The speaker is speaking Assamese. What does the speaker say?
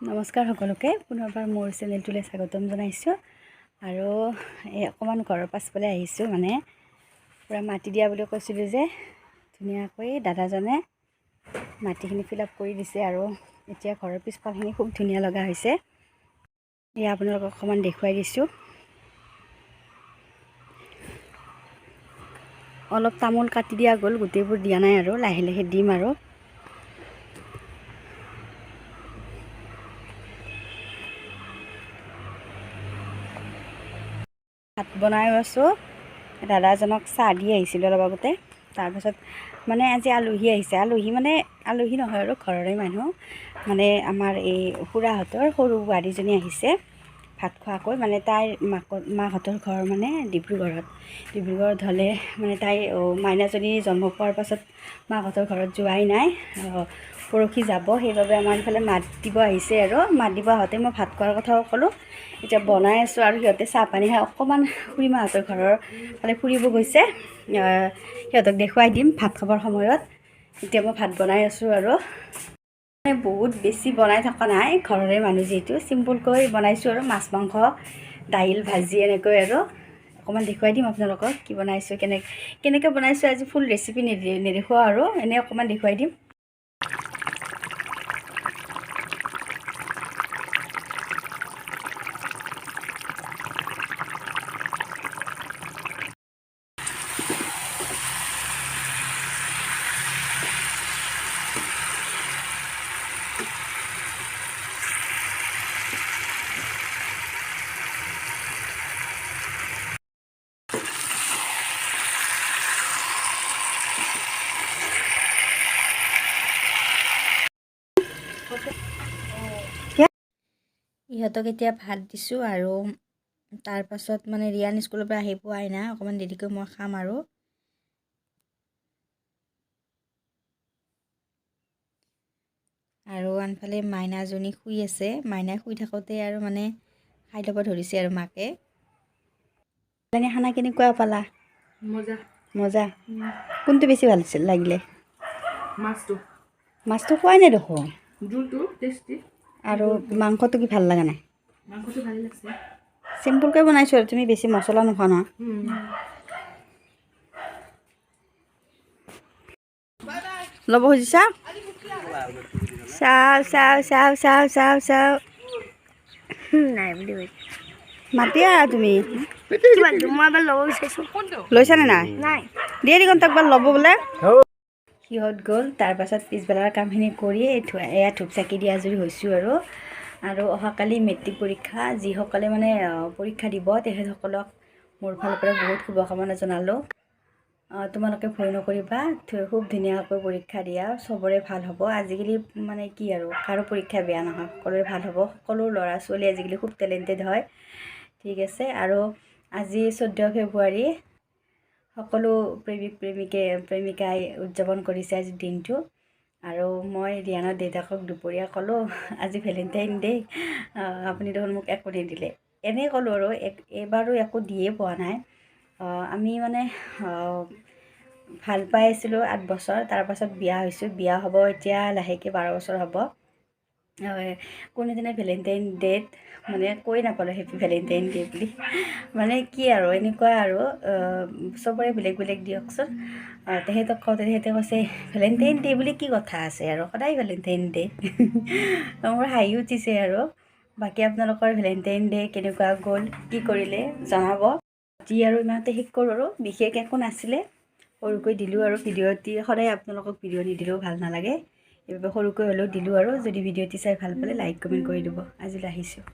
নমস্কাৰ সকলোকে পুনৰবাৰ মোৰ চেনেলটোলৈ স্বাগতম জনাইছোঁ আৰু এই অকণমান ঘৰৰ পাছফালে আহিছোঁ মানে পুৰা মাটি দিয়া বুলি কৈছিলোঁ যে ধুনীয়াকৈ দাদাজনে মাটিখিনি ফিল আপ কৰি দিছে আৰু এতিয়া ঘৰৰ পিছফালখিনি খুব ধুনীয়া লগা হৈছে। এয়া আপোনালোকক অকণমান দেখুৱাই দিছোঁ। অলপ তামোল কাটি দিয়া গ'ল, গোটেইবোৰ দিয়া নাই আৰু লাহে লাহে দিম আৰু ভাত বনাই আছোঁ। দাদাজনক চাহ দি আহিছিলোঁ অলপ আগতে। তাৰপাছত মানে আজি আলহী আহিছে, আলহী নহয় আৰু ঘৰৰে মানুহ, মানে আমাৰ এই খুৰাহঁতৰ সৰু বোৱাৰীজনী আহিছে ভাত খোৱাকৈ। মানে তাইৰ মাকহঁতৰ ঘৰ মানে ডিব্ৰুগড়ত হ'লে মানে তাই মাইনাজনী জন্ম পোৱাৰ পাছত মাকহঁতৰ ঘৰত যোৱাই নাই, পৰহি যাব, সেইবাবে আমাৰ ইফালে মাত দিব আহিছে আৰু মাত দিব আহোঁতে মই ভাত খোৱাৰ কথাও ক'লোঁ। এতিয়া বনাই আছোঁ আৰু সিহঁতে চাহ পানী খাই অকণমান খুৰীমাহঁতৰ ঘৰৰ ফালে ফুৰিব গৈছে, সিহঁতক দেখুৱাই দিম ভাত খাবৰ সময়ত। এতিয়া মই ভাত বনাই আছোঁ আৰু বহুত বেছি বনাই থকা নাই, ঘৰৰে মানুহ যিহেতু চিম্পুলকৈ বনাইছোঁ আৰু মাছ মাংস দাইল ভাজি এনেকৈ আৰু অকণমান দেখুৱাই দিম আপোনালোকক কি বনাইছোঁ, কেনেকৈ বনাইছোঁ। আজি ফুল ৰেচিপি নেদেখুৱাওঁ আৰু এনেই অকণমান দেখুৱাই দিম। ইহঁতক এতিয়া ভাত দিছোঁ আৰু তাৰপাছত মানে ৰিয়ান স্কুলৰ পৰা আহি পোৱাই নাই, অকণমান দেৰিকৈ মই খাম আৰু আনফালে মাইনাজনী শুই আছে। মাইনাই শুই থাকোঁতে আৰু মানে খাই ল'ব ধৰিছে আৰু মাকে। খানা কেনেকুৱা পালা? মজা। কোনটো বেছি ভাল লাগিলে? মাছটো খোৱাই নাই দেখোন। আৰু মাংসটো কি ভাল লগা নাই? মাংসটো ভাল লাগিছে। চিম্পুলকৈ বনাইছোঁ আৰু তুমি বেছি মছলা নোখোৱা নহয়। ল'ব খুজিছা? চাও নাই বুলি কৈছে। মাতিয়া তুমি লৈছানে নাই? দিয়ে দেখোন তাক ল'ব বোলে। সিহঁত গ'ল, তাৰপাছত পিছবেলাৰ কামখিনি কৰি এয়া ধূপ চাকি দি আজৰি হৈছোঁ আৰু অহাকালি মেট্ৰিক পৰীক্ষা। যিসকলে মানে পৰীক্ষা দিব তেখেতসকলক মোৰ ফালৰ পৰা বহুত শুভকামনা জনালোঁ। তোমালোকে ভয় নকৰিবা, খুব ধুনীয়াকৈ পৰীক্ষা দিয়া, চবৰে ভাল হ'ব। আজিকালি মানে কি আৰু কাৰো পৰীক্ষা বেয়া নহয়, সকলোৰে ভাল হ'ব। সকলো ল'ৰা ছোৱালী আজিকালি খুব টেলেণ্টেড হয়। ঠিক আছে, আৰু আজি 14 ফেব্ৰুৱাৰী, সকলো প্ৰেমিকাই উদযাপন কৰিছে আজিৰ দিনটো। আৰু মই ৰিয়ানৰ দেউতাকক দুপৰীয়া ক'লোঁ আজি ভেলেণ্টাইন ডে, আপুনি দেখোন মোক একো নিদিলে। এনেই ক'লোঁ আৰু এইবাৰো একো দিয়ে পোৱা নাই। আমি মানে ভাল পাই আছিলোঁ 8 বছৰ, তাৰপাছত বিয়া হৈছোঁ। বিয়া হ'ব এতিয়া লাহেকৈ 12 বছৰ হ'ব। কোনোদিনে ভেলেণ্টাইন ডেত মানে কৈ নাপালোঁ হেপী ভেলেণ্টাইন ডে বুলি। মানে কি আৰু এনেকুৱা আৰু চবৰে বেলেগ বেলেগ দিয়কচোন। তেখেতক কওঁতে তেখেতে কৈছে ভেলেণ্টাইন ডে বুলি কি কথা আছে আৰু সদায় ভেলেণ্টাইন ডে। মোৰ হাঁহি উঠিছে আৰু। বাকী আপোনালোকৰ ভেলেণ্টাইন ডে কেনেকুৱা গ'ল, কি কৰিলে জনাব। আজি আৰু ইমানতে শেষ কৰোঁ আৰু বিশেষ একো নাছিলে, সৰুকৈ দিলোঁ আৰু ভিডিঅ'টি সদায় আপোনালোকক ভিডিঅ' নিদিলেও ভাল নালাগে, এইবাবে সৰুকৈ হ'লেও দিলোঁ আৰু। যদি ভিডিঅ'টি চাই ভাল পালে লাইক কমেণ্ট কৰি দিব। আজিলৈ আহিছোঁ।